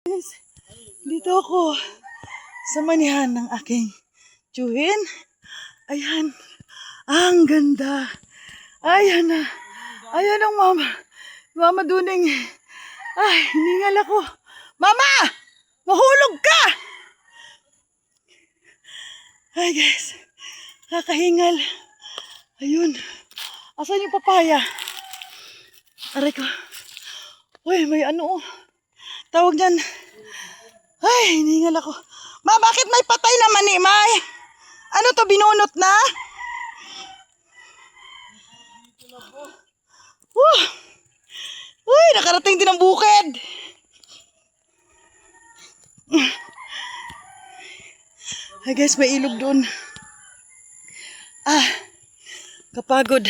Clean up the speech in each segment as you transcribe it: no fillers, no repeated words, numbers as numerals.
Guys, dito ako sa manihan ng aking tiyuhin. Ayan. Ang ganda. Ayan na. Ayan ang mama. Mama Duning. Ay, hiningal ako. Mama! Mahulog ka! Ay guys. Kakahingal. Ayun. Asan yung papaya? Aray ko. Uy, may ano oh. Tawag dyan. Ay, hiningal ako. Ma, bakit may patay naman eh, May? Ano to, binunot na? Uy, nakarating din ang bukid. Ay guys, may ilog doon. Kapagod.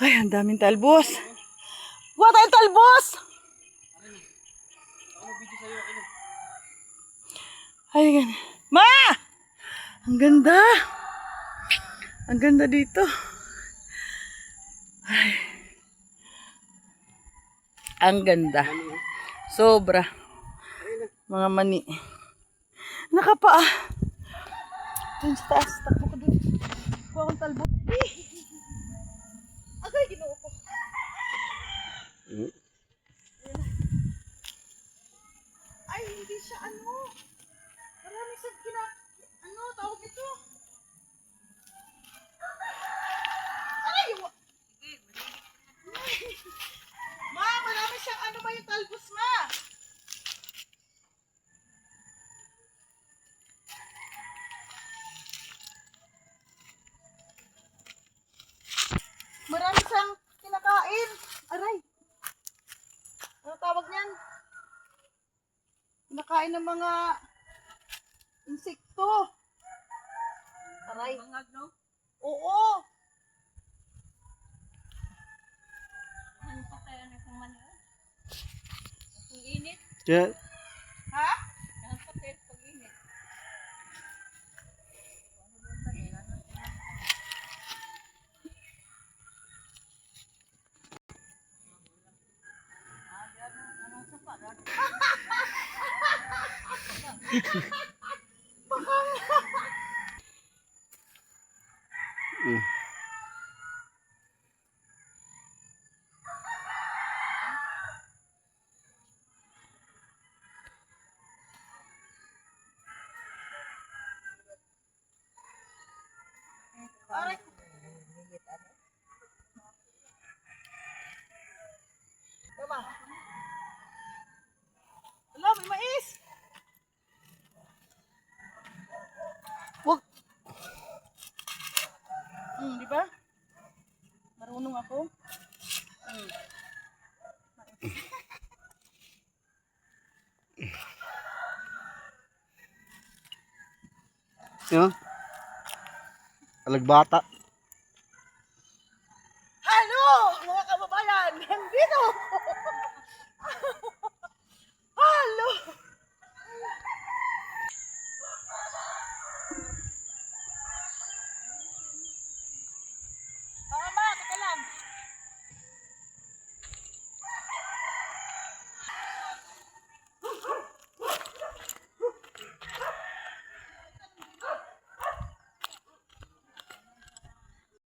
Ay, ang daming talbos. Huwag tayong talbos! Ay, ganyan. Ma! Ang ganda! Ang ganda dito. Ay. Ang ganda. Sobra. Mga mani. Nakapaa. Doon sa taas. Takbo ko doon. Huwag akong talbos. Agay, ginoo ko. Ay, hindi siya ano. Marami sa ano, tawag ito. Ay! Ma, marami siyang ano ba yung talbos, ma? Marami siyang kinakain. Aray. Ano tawag niyan? Kinakain ng mga insekto. Aray. Mangag, no? Oo. Ano pa kaya na kung mani? Kung init? Yeah. Ha? Ano pa kaya pag init? Aray. Tama. Wala, may mais. Wag. Di ba? Marunong ako. Yan. Alagbata. Hello, mga kababayan. Nandito.